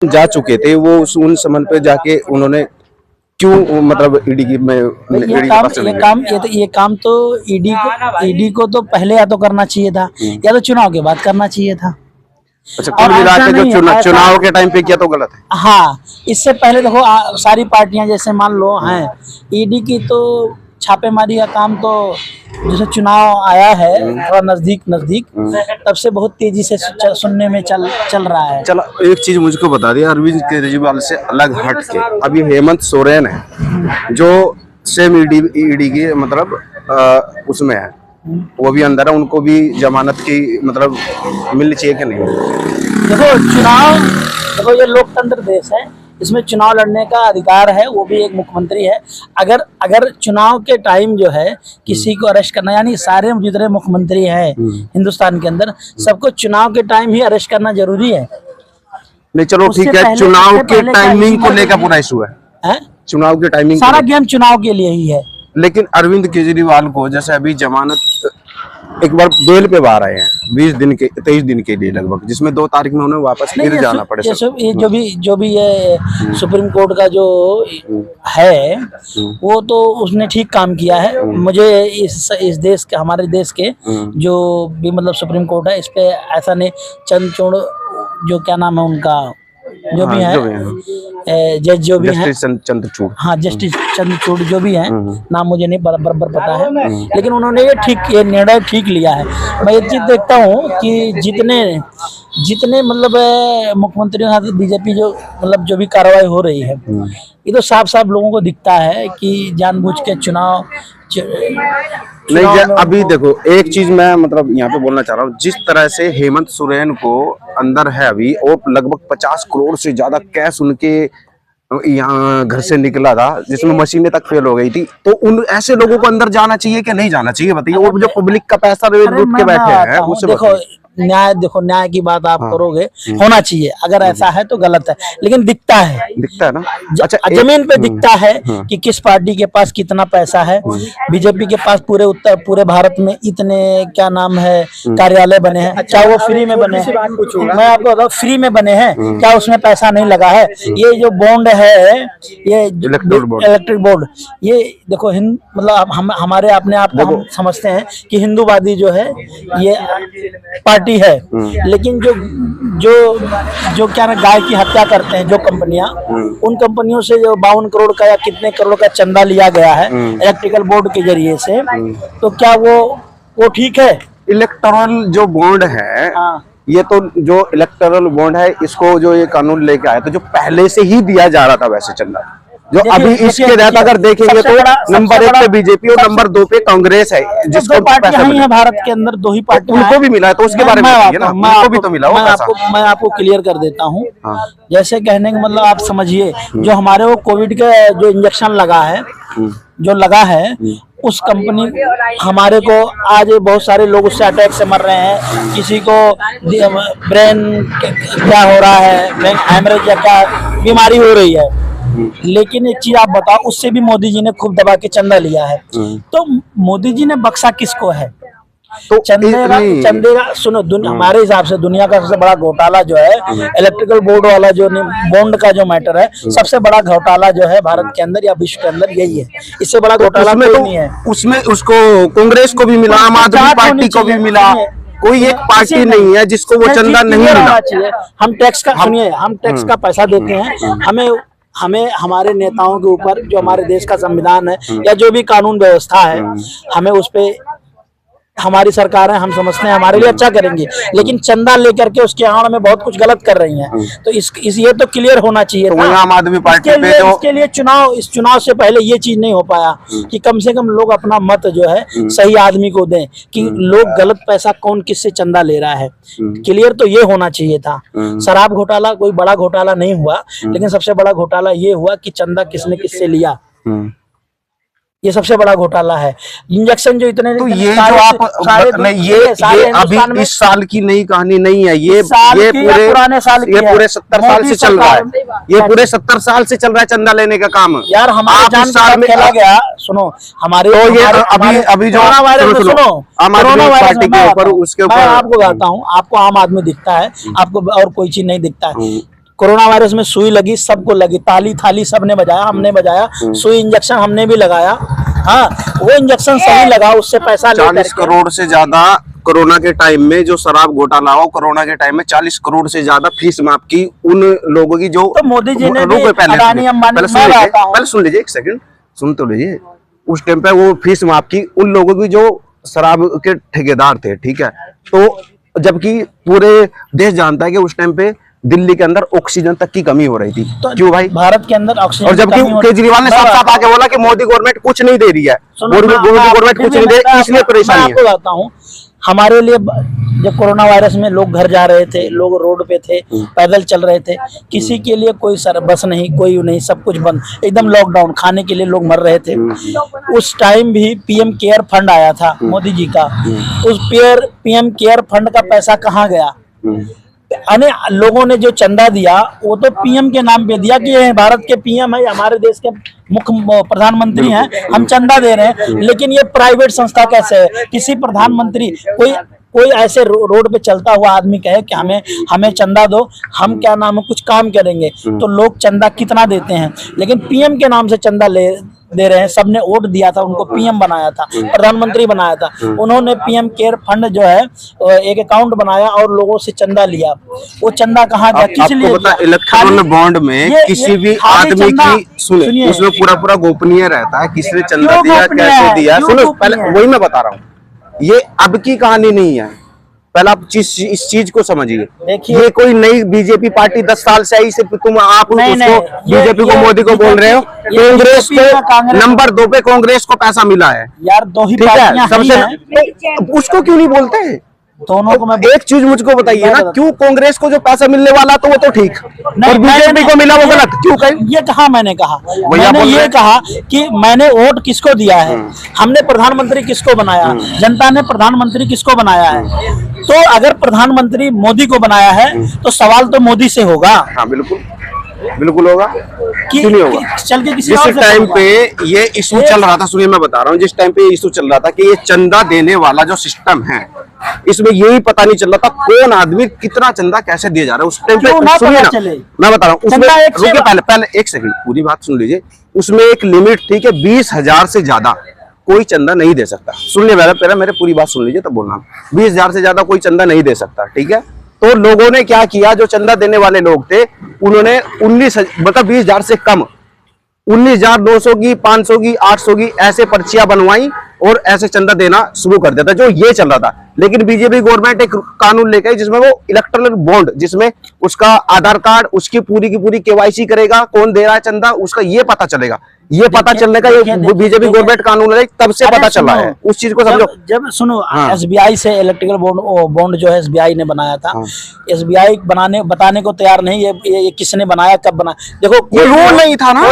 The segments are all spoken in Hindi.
जा चुके थे वो उन समय पे जाके उन्होंने क्यों मतलब ईडी की में ये काम तो ईडी को तो पहले या तो करना चाहिए था या तो चुनाव के बाद करना चाहिए था। अच्छा, कुल मिला के जो चुनाव के टाइम पे किया तो गलत है। हाँ, इससे पहले देखो सारी पार्टियां जैसे मान लो हैं, ईडी की तो छापेमारी का काम तो जैसे चुनाव आया है थोड़ा नजदीक तब से बहुत तेजी से सुनने में चल रहा है। चलो एक चीज मुझको बता दिया, अरविंद केजरीवाल से अलग हट के अभी हेमंत सोरेन है जो सेम ईडी की मतलब उसमें है, वो भी अंदर है, उनको भी जमानत की मतलब मिलनी चाहिए कि नहीं? देखो ये लोकतंत्र देश है, इसमें चुनाव लड़ने का अधिकार है, वो भी एक मुख्यमंत्री है। अगर चुनाव के टाइम जो है किसी को अरेस्ट करना, यानी सारे जितने मुख्यमंत्री हैं हिंदुस्तान के अंदर सबको चुनाव के टाइम ही अरेस्ट करना जरूरी है। नहीं चलो ठीक है, चुनाव के टाइमिंग को लेकर पूरा इशू है, चुनाव के टाइमिंग सारा गेम चुनाव के लिए ही है। लेकिन अरविंद केजरीवाल को जैसे अभी जमानत एक बार बेल पे बाहर आए हैं 23 दिन के लिए लगभग, जिसमें 2 तारीख में उन्हें वापस फिर जाना पड़े। ये जो भी ये सुप्रीम कोर्ट का जो है वो तो उसने ठीक काम किया है। मुझे इस देश के, हमारे देश के जो भी मतलब सुप्रीम कोर्ट है, इस पे ऐसा नहीं चंद्रचूड़ जो क्या नाम है उनका जो भी है जज जो भी है चंद्रचूड़, हाँ जस्टिस चंद्रचूड़ जो भी है, नाम मुझे नहीं बराबर पता है, लेकिन उन्होंने ये निर्णय ठीक लिया है। मैं ये चीज देखता हूँ कि जितने मतलब मुख्यमंत्रियों के साथ बीजेपी जो मतलब जो भी कार्रवाई हो रही है, ये तो साफ लोगों को दिखता है कि जानबूझ के चुनाव नहीं। अभी देखो एक चीज मैं मतलब यहाँ पे बोलना चाह रहा हूँ, जिस तरह से हेमंत सोरेन को अंदर है अभी, और लगभग 50 करोड़ से ज्यादा कैश उनके यहाँ घर से निकला था, जिसमें मशीनें तक फेल हो गई थी, तो उन ऐसे लोगों को अंदर जाना चाहिए कि नहीं जाना चाहिए बताइए? और जो पब्लिक का पैसा लूट के बैठे हैं उससे देखो न्याय की बात आप करोगे, होना चाहिए, अगर ऐसा है तो गलत है, लेकिन दिखता है ना। अच्छा, जमीन पे दिखता है कि किस पार्टी के पास कितना पैसा है। बीजेपी के पास पूरे भारत में इतने क्या नाम है कार्यालय बने हैं, चाहे वो फ्री में बने हैं, मैं आपको बताऊं फ्री में बने हैं, क्या उसमें पैसा नहीं लगा है? ये जो बॉन्ड है, ये इलेक्ट्रिक बोर्ड, ये देखो मतलब हमारे अपने आप को हम समझते हैं कि हिंदूवादी जो है ये पार्टी है, लेकिन जो क्या ना गाय की हत्या करते हैं जो कंपनियां, उन कंपनियों से जो 52 करोड़ का या कितने करोड़ का चंदा लिया गया है इलेक्ट्रिकल बोर्ड के जरिए से, तो क्या वो ठीक है? इलेक्टोरल जो बॉन्ड है, ये तो जो इलेक्टोरल बॉन्ड है, इसको जो ये कानून लेके आया तो जो पहले से ही दिया जा रहा था वैसे चंदा, जो अभी इसके तहत अगर देखेंगे तो नंबर 1 पे बीजेपी और नंबर 2 पे कांग्रेस है, जिसको पैसा मिला है भारत के अंदर 2 ही पार्टी, उनको भी मिला है, तो उसके बारे में बताइए ना, उनको भी तो मिला होगा। मैं आपको क्लियर कर देता हूँ। जैसे कहने का मतलब आप समझिए, जो हमारे वो कोविड के जो इंजेक्शन लगा है उस कंपनी हमारे को आज बहुत सारे लोग उससे अटैक से मर रहे हैं, किसी को ब्रेन क्या हो रहा है, ब्रेन हैमरेज या क्या बीमारी हो रही है, लेकिन एक चीज आप बताओ, उससे भी मोदी जी ने खूब दबा के चंदा लिया है। तो मोदी जी ने बख्शा किसको है? तो चंदे का सुनो, हमारे हिसाब से दुनिया का सबसे बड़ा घोटाला जो है इलेक्ट्रिकल बोर्ड वाला जो बॉन्ड का जो मैटर है, सबसे बड़ा घोटाला जो है भारत के अंदर या विश्व के अंदर यही है। इससे बड़ा घोटाला कोई नहीं है। उसमें उसको कांग्रेस को भी मिला, आम आदमी पार्टी को भी मिला, कोई एक पार्टी नहीं है जिसको वो चंदा नहीं मिलना चाहिए। हम टैक्स का सुनिए, हम टैक्स का पैसा देते हैं, हमें हमारे नेताओं के ऊपर जो हमारे देश का संविधान है या जो भी कानून व्यवस्था है, हमें उस पे हमारी सरकार है, हम समझते हैं हमारे लिए अच्छा करेंगे, लेकिन चंदा लेकर के उसके आड़ में बहुत कुछ गलत कर रही हैं। तो ये तो क्लियर होना चाहिए था। आम आदमी पार्टी पे इसके लिए इस चुनाव से पहले ये चीज नहीं हो पाया कि कम से कम लोग अपना मत जो है सही आदमी को दें, कि लोग गलत पैसा कौन किससे चंदा ले रहा है। क्लियर तो ये होना चाहिए था। शराब घोटाला कोई बड़ा घोटाला नहीं हुआ, लेकिन सबसे बड़ा घोटाला ये हुआ कि चंदा किसने किससे लिया, ये सबसे बड़ा घोटाला है। इंजेक्शन जो इतने, तो ये जो आप नहीं, ये अभी इस साल की नई कहानी नहीं है, ये पूरे पुराने साल की, ये पूरे 70 साल से चल रहा है, ये पूरे 70 साल से चल रहा है चंदा लेने का काम। यार हमारे जान साल में खेला गया। सुनो हमारे तो ये अभी जो सुनो आम आदमी पार्टी के ऊपर, उसके ऊपर मैं आपको बताता हूँ, आपको आम आदमी दिखता है, आपको और कोई चीज नहीं दिखता है। कोरोना वायरस में सुई लगी, सबको लगी, ताली थाली सबने बजाया, हमने बजाया, सुई इंजेक्शन हमने भी लगाया। हाँ, वो इंजेक्शन सही लगा, उससे पैसा 40 करोड़ से ज्यादा कोरोना के टाइम में जो शराब घोटाला हुआ, कोरोना के टाइम में 40 करोड़ से ज्यादा फीस माफ की उन लोगों की जो तो मोदी जी ने भी पहले सुन लीजिए एक सेकंड, सुन तो लीजिए। उस टाइम पे वो फीस माफ की उन लोगों की जो शराब के ठेकेदार थे, ठीक है। तो जबकि पूरे देश जानता है कि उस टाइम पे दिल्ली के अंदर ऑक्सीजन तक की कमी हो रही थी। तो क्यों भाई? भारत के अंदर ऑक्सीजन और जबकि केजरीवाल ने साफ साफ आके बोला कि मोदी गवर्नमेंट कुछ नहीं दे रही है, मोदी गवर्नमेंट कुछ नहीं दे रही, इसलिए परेशानी है। आपको बताता हूँ, हमारे लिए जब कोरोना वायरस में लोग घर जा रहे थे, लोग रोड पे थे, पैदल चल रहे थे, किसी के लिए कोई बस नहीं, कोई नहीं, सब कुछ बंद, एकदम लॉकडाउन, खाने के लिए लोग मर रहे थे। उस टाइम भी पीएम केयर फंड आया था मोदी जी का, उस पीएम केयर फंड का पैसा कहाँ गया? अने लोगों ने जो चंदा दिया वो तो पीएम के नाम पे दिया कि ये भारत के पीएम है, हमारे देश के मुख्य प्रधानमंत्री हैं, हम चंदा दे रहे हैं। लेकिन ये प्राइवेट संस्था कैसे है? किसी प्रधानमंत्री कोई ऐसे रोड पे चलता हुआ आदमी कहे कि हमें चंदा दो, हम क्या नाम है कुछ काम करेंगे, तो लोग चंदा कितना देते हैं। लेकिन पीएम के नाम से चंदा दे रहे हैं। सबने वोट दिया था, उनको पीएम बनाया था, प्रधानमंत्री बनाया था। उन्होंने पीएम केयर फंड जो है एक अकाउंट बनाया और लोगों से चंदा लिया। वो चंदा कहाँ गया, किस लिए? इलेक्ट्रॉनिक बॉन्ड में किसी भी आदमी की सुनिए, उसमें पूरा गोपनीय रहता है, किसने चंदा दिया, कैसे दिया। सुनो, पहले वही मैं बता रहा हूँ, ये अब की कहानी नहीं है। पहले आप इस चीज को समझिए। ये कोई नई बीजेपी पार्टी 10 साल से आई, सिर्फ आप उसको बीजेपी को मोदी को बोल रहे हो। कांग्रेस को नंबर 2 पे कांग्रेस को पैसा मिला है यार, 2 ही पार्टियां सबसे, तो उसको क्यों नहीं बोलते हैं? दोनों को मैं एक चीज मुझको बताइए ना, क्यों कांग्रेस को जो पैसा मिलने वाला तो वो तो ठीक, और बीजेपी को मिला वो गलत क्यों? कहीं ये कहा मैंने कहा, मैंने ये कहा कि मैंने वोट किसको दिया है, हमने प्रधानमंत्री किसको बनाया, जनता ने प्रधानमंत्री किसको बनाया है। तो अगर प्रधानमंत्री मोदी को बनाया है तो सवाल तो मोदी से होगा। हाँ बिल्कुल होगा, क्यों नहीं होगा? चल के किसी जिस टाइम पे ये इशू चल रहा था, सुनिए मैं बता रहा हूँ, जिस टाइम पे इशू चल रहा था कि ये चंदा देने वाला जो सिस्टम है, इसमें यही पता नहीं चल रहा था कौन आदमी कितना चंदा कैसे दिया जा रहा है। उस टाइम पे सुनिए ना, मैं बता रहा हूँ, उसमें रुकिए, पहले एक सेकंड, पूरी बात सुन लीजिए। उसमें एक लिमिट थी कि 20,000 से ज्यादा कोई चंदा नहीं दे सकता। सुन लीजिए, पहले मेरे पूरी बात सुन लीजिए तब बोलना। 20,000 से ज्यादा कोई चंदा नहीं दे सकता, ठीक है। तो लोगों ने क्या किया, जो चंदा देने वाले लोग थे उन्होंने 20,000 से कम 19,900 की, 500 की, 800 की ऐसे पर्चियां बनवाई और ऐसे चंदा देना शुरू कर दिया था, जो ये चल रहा था। लेकिन बीजेपी गवर्नमेंट एक कानून लेकर आई जिसमें वो इलेक्ट्रॉनिक बॉन्ड, जिसमें उसका आधार कार्ड, उसकी पूरी की पूरी केवाईसी करेगा, कौन दे रहा है चंदा, उसका ये पता चलेगा। ये पता चलने का ये बीजेपी गवर्नमेंट कानून है, तब से पता चल रहा है। उस चीज को समझो। जब सुनो, एसबीआई से इलेक्ट्रिकल बॉन्ड जो है एसबीआई ने बनाया था, एसबीआई बताने को तैयार नहीं ये किसने बनाया, कब बनाया। देखो, ये रूल नहीं था ना।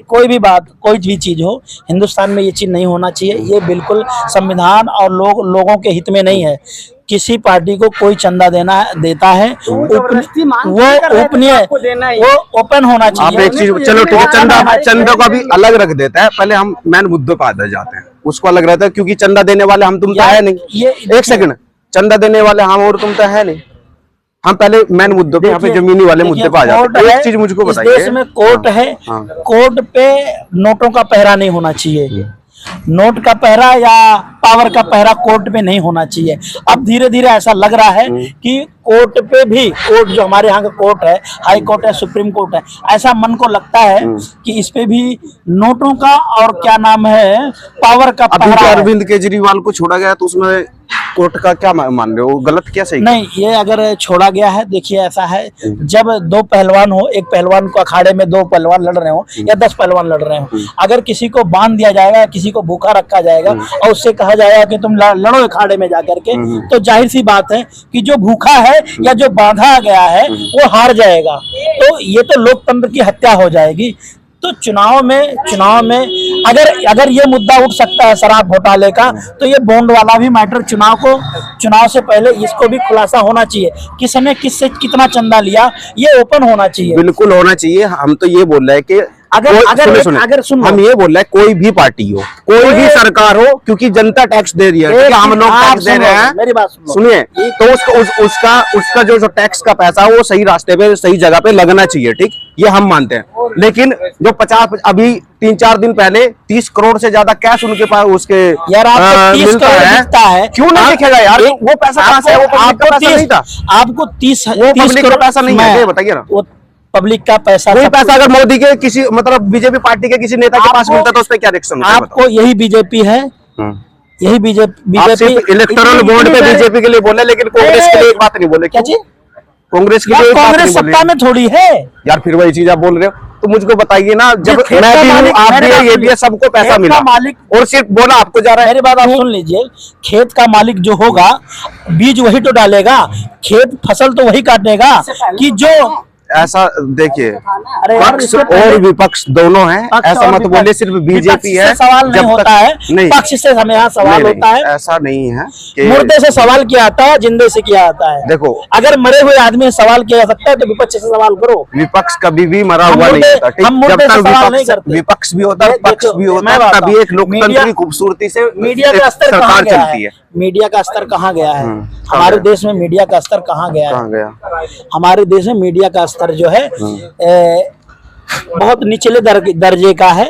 कोई भी बात, कोई भी चीज हो, हिंदुस्तान में ये चीज नहीं होना चाहिए। ये बिल्कुल संविधान और लोगों के हित में नहीं है। किसी पार्टी को कोई चंदा देता है, वो ओपन होना चाहिए। आप एक चीज, चलो ठीक है, चंदा को अभी अलग रख देता है। पहले हम मेन मुद्दे पे आ जाते हैं, उसको अलग रहता है, क्योंकि चंदा देने वाले हम तुम तो है नहीं। एक सेकंड, चंदा देने वाले हम और तुम तो है नहीं। हम पहले मेन मुद्दों पे, यहाँ पे जमीनी वाले मुद्दे पे आ जाते हैं। एक चीज मुझको बताइए, देश में कोर्ट है, कोर्ट पे नोटों का पहरा नहीं होना चाहिए। नोट का पहरा या पावर का पहरा कोर्ट पे नहीं होना चाहिए। अब धीरे धीरे ऐसा लग रहा है कि कोर्ट पे भी, कोर्ट जो हमारे यहाँ का कोर्ट है, हाई कोर्ट है, सुप्रीम कोर्ट है, ऐसा मन को लगता है कि इस पे भी नोटों का और क्या नाम है पावर का पहरा। अरविंद केजरीवाल को छोड़ा गया तो उसमें कोर्ट का क्या मान रहे हो, गलत क्या सही? नहीं, ये अगर छोड़ा गया है, देखिए ऐसा है, जब 2 पहलवान हो, एक पहलवान को अखाड़े में 2 पहलवान लड़ रहे हो या 10 पहलवान लड़ रहे हो, अगर किसी को बांध दिया जाएगा, किसी को भूखा रखा जाएगा और उससे कहा जाएगा कि तुम लड़ो अखाड़े में जाकर के, तो जाहिर सी बात है कि जो भूखा है या जो बांधा गया है वो हार जाएगा। तो ये तो लोकतंत्र की हत्या हो जाएगी। तो चुनाव में अगर ये मुद्दा उठ सकता है शराब घोटाले का, तो ये बॉन्ड वाला भी मैटर चुनाव से पहले इसको भी खुलासा होना चाहिए। किसने किससे कितना चंदा लिया, ये ओपन होना चाहिए। बिल्कुल होना चाहिए। हम तो ये बोल रहे हैं कि अगर सुनो, हम ये बोल रहे हैं कोई भी पार्टी हो, कोई भी सरकार हो, क्योंकि जनता टैक्स दे रही है, क्योंकि हम लोग टैक्स दे रहे हैं। मेरी बात सुनिए, तो उसका जो टैक्स का पैसा है वो सही रास्ते पे, सही जगह पे लगना चाहिए, ठीक, ये हम मानते हैं। लेकिन जो 50 अभी 3-4 दिन पहले 30 करोड़ से ज्यादा कैश उनके पास उसके यार आपको 30 मिलता करोड़ दिखता है, क्यों नहीं दिखेगा यार? वो पैसा कहाँ से है? वो पब्लिक का पैसा नहीं था। आपको 30 पब्लिक का पैसा नहीं है, बताइए ना। वो पब्लिक का पैसा, कोई पैसा अगर मोदी के किसी मतलब बीजेपी पार्टी के किसी नेता के पास मिलता तो उस पर क्या रिएक्शन होता है? आपको यही बीजेपी है, यही बीजेपी इलेक्टोरल बॉन्ड पे बीजेपी के लिए बोले, लेकिन कांग्रेस के लिए एक बात नहीं बोले। क्या चीज? कांग्रेस के लिए कांग्रेस सत्ता में थोड़ी है यार, फिर वही चीज आप बोल रहे हो, तो मुझको बताइए ना। जब मैं भी हूँ, आप भी है, ये भी है, सबको पैसा मिला, मालिक और सिर्फ बोला आपको जा रहा है। मेरी बात आप सुन लीजिए, खेत का मालिक जो होगा बीज वही तो डालेगा, खेत फसल तो वही काटेगा कि जो ऐसा देखिए, अरे पक्ष और विपक्ष दोनों हैं, ऐसा मत बोलिए सिर्फ बीजेपी है। सवाल नहीं होता है, नहीं, पक्ष से हमें यहाँ सवाल होता है, ऐसा नहीं है कि मुर्दे से सवाल किया आता है, जिंदे से किया आता है। देखो, अगर मरे हुए आदमी से सवाल किया जा सकता है तो विपक्ष से सवाल करो। विपक्ष कभी भी मरा हुआ नहीं होता, ठीक? जब तक विपक्ष भी होता है, पक्ष भी होता है, तभी एक लोकतंत्र की खूबसूरती से मीडिया का स्तर सरकार चलती है। मीडिया का स्तर कहाँ गया है? हमारे देश में मीडिया का स्तर कहाँ गया है? हमारे देश में मीडिया का स्तर जो है बहुत निचले दर्जे का है,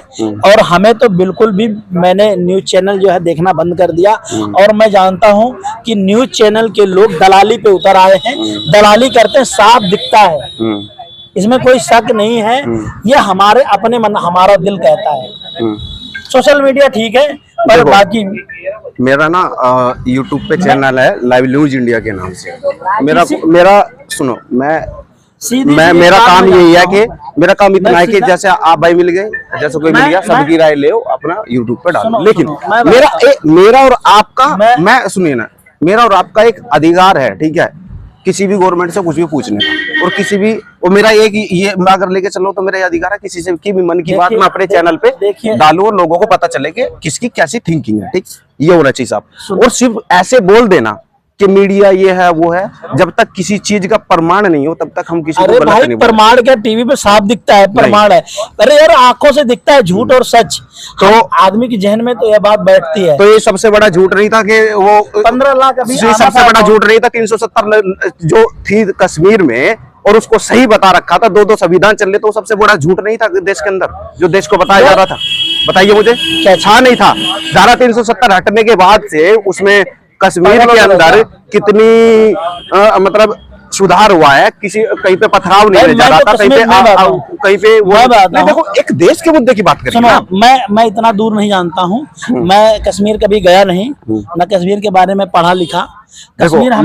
और हमें तो बिल्कुल भी, मैंने न्यूज चैनल जो है देखना बंद कर दिया, और मैं जानता हूं कि न्यूज चैनल के लोग दलाली पे उतर आए हैं, दलाली करते हैं, साफ दिखता है, इसमें कोई शक नहीं है। ये हमारे अपने मन, हमारा दिल कहता है। सोशल मीडिया ठीक है, पर बाकी मेरा ना यूट्यूब पे चैनल है लाइव न्यूज इंडिया के नाम से। मेरा सुनो, मेरा काम यही है कि मेरा काम इतना है कि जैसे आप भाई मिल गए, जैसे कोई मिल गया, सबकी राय ले अपना यूट्यूब पे डालो। लेकिन मेरा और आपका, मैं सुनिए ना, मेरा और आपका एक अधिकार है, ठीक है, किसी भी गवर्नमेंट से कुछ भी पूछने का, और किसी भी, और मेरा एक ये मैं अगर लेके चलो तो मेरा ये अधिकार है किसी से की भी मन की बात मैं अपने चैनल पे डालूं और लोगों को पता चले कि किसकी कैसी थिंकिंग है, ठीक, ये होना चाहिए साहब। और सिर्फ ऐसे बोल देना कि मीडिया ये है वो है, जब तक किसी चीज का प्रमाण नहीं हो तब तक हम किसी को गलत नहीं। प्रमाण क्या, टीवी पे साफ दिखता है, प्रमाण है। अरे यार, आंखों से दिखता है झूठ और सच, तो आदमी की जहन में तो यह बात बैठती है। तो ये सबसे बड़ा झूठ नहीं था कि वो 15 लाख, अभी सबसे बड़ा झूठ नहीं था कि 370 जो थी कश्मीर में, और उसको सही बता रखा था, 2-2 संविधान चल रहे, तो सबसे बड़ा झूठ नहीं था देश के अंदर जो देश को बताया जा रहा था? बताइए मुझे, क्या छा नहीं था? धारा 370 हटने के बाद से उसमें कश्मीर के अंदर कितनी मतलब सुधार हुआ है, किसी कहीं पे पथराव नहीं जा रहा था, कहीं पे वो नहीं। देखो, एक देश के मुद्दे की बात करें ना। मैं इतना दूर नहीं जानता हूँ, मैं कश्मीर कभी गया नहीं, न कश्मीर के बारे में पढ़ा लिखा। कश्मीर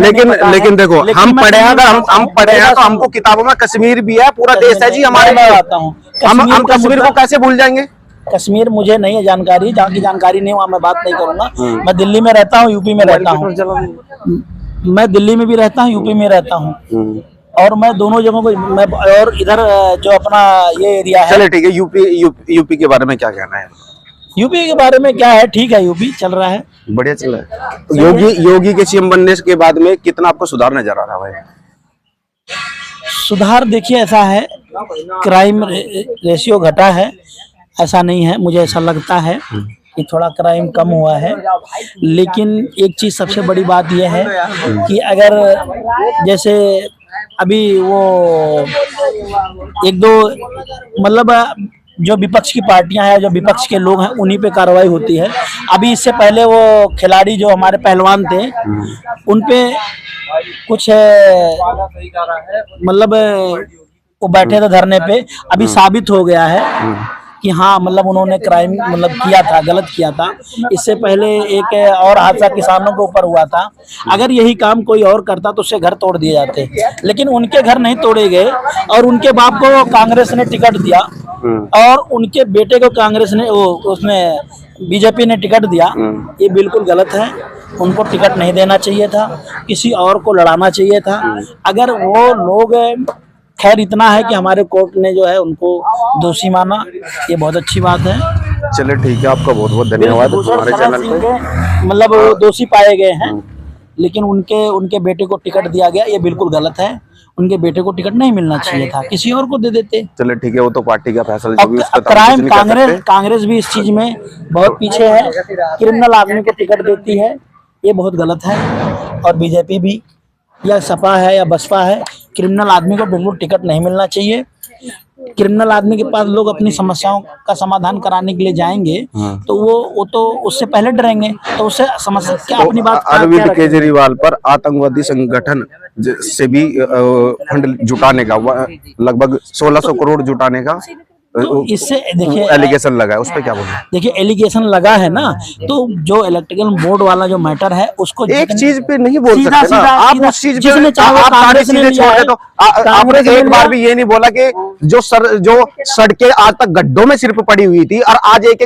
लेकिन देखो, हम पढ़े हैं, अगर हम पढ़े हैं तो हमको किताबों में कश्मीर भी है, पूरा देश है जी हमारे। मैं आता हूँ, हम कश्मीर को कैसे भूल जाएंगे? कश्मीर मुझे नहीं है जानकारी, जहाँ की जानकारी नहीं वहाँ मैं बात नहीं करूंगा। मैं दिल्ली में रहता हूँ, यूपी में रहता हूँ, मैं दिल्ली में भी रहता हूँ, यूपी में रहता हूँ, और मैं दोनों जगहों को, मैं और इधर जो अपना ये एरिया है। चलिए ठीक है, यूपी के बारे में क्या कहना है? यूपी के बारे में क्या है, ठीक है, यूपी चल रहा है, बढ़िया चल रहा है। योगी के सीएम बनने के बाद में कितना आपको सुधार नजर आ रहा है? सुधार देखिए, ऐसा है, क्राइम रेशियो घटा है, ऐसा नहीं है, मुझे ऐसा लगता है कि थोड़ा क्राइम कम हुआ है। लेकिन एक चीज सबसे बड़ी बात यह है कि अगर जैसे अभी वो 1-2 मतलब जो विपक्ष की पार्टियां हैं, जो विपक्ष के लोग हैं, उन्हीं पे कार्रवाई होती है। अभी इससे पहले वो खिलाड़ी जो हमारे पहलवान थे, उन पे कुछ मतलब वो बैठे थे धरने पे, अभी साबित हो गया है कि हाँ, मतलब उन्होंने क्राइम मतलब किया था, गलत किया था। इससे पहले एक और हादसा किसानों के ऊपर हुआ था, अगर यही काम कोई और करता तो उससे घर तोड़ दिए जाते, लेकिन उनके घर नहीं तोड़े गए, और उनके बाप को कांग्रेस ने टिकट दिया, और उनके बेटे को कांग्रेस ने उसमें बीजेपी ने टिकट दिया। ये बिल्कुल गलत है, उनको टिकट नहीं देना चाहिए था, किसी और को लड़ाना चाहिए था। अगर वो लोग, खैर इतना है कि हमारे कोर्ट ने जो है उनको दोषी माना, ये बहुत अच्छी बात है। चलिए ठीक है, आपका बहुत बहुत धन्यवाद हमारे चैनल पे। मतलब वो दोषी पाए गए हैं, लेकिन उनके बेटे को टिकट दिया गया, ये बिल्कुल गलत है। उनके बेटे को टिकट नहीं मिलना चाहिए था, किसी और को दे देते। चलो ठीक है, वो तो पार्टी का फैसला जो भी, उस पे तो हम कुछ क्राइम नहीं कर सकते। कांग्रेस भी इस चीज में बहुत पीछे है, क्रिमिनल आदमी को टिकट देती है, ये बहुत गलत है। और बीजेपी भी, या सपा है या बसपा है, क्रिमिनल आदमी को बिल्कुल टिकट नहीं मिलना चाहिए। क्रिमिनल आदमी के पास लोग अपनी समस्याओं का समाधान कराने के लिए जाएंगे तो वो तो उससे पहले डरेंगे, तो उससे समस्या क्या, अपनी बात क्या अरविंद रखेंगे? केजरीवाल पर आतंकवादी संगठन से भी फंड जुटाने का लगभग 1600 करोड़ जुटाने का तो इससे देखिए एलिगेशन लगा है, उस पर क्या बोलना है? देखिए एलिगेशन लगा है ना, तो जो इलेक्ट्रिकल बोर्ड वाला जो मैटर है उसको एक चीज पे नहीं बोल सीधा- सकते ना सीधा- आप, सीधा- उस चीज जिसने पे चाहा वो आप सारी कांग्रेस ने चीजें लिया छोड़ है, दे तो कांग्रेस आपने ने एक लिया बार है। भी ये नहीं बोला कि जो सड़कें आज तक गड्ढों में सिर्फ पड़ी हुई थी और आज एक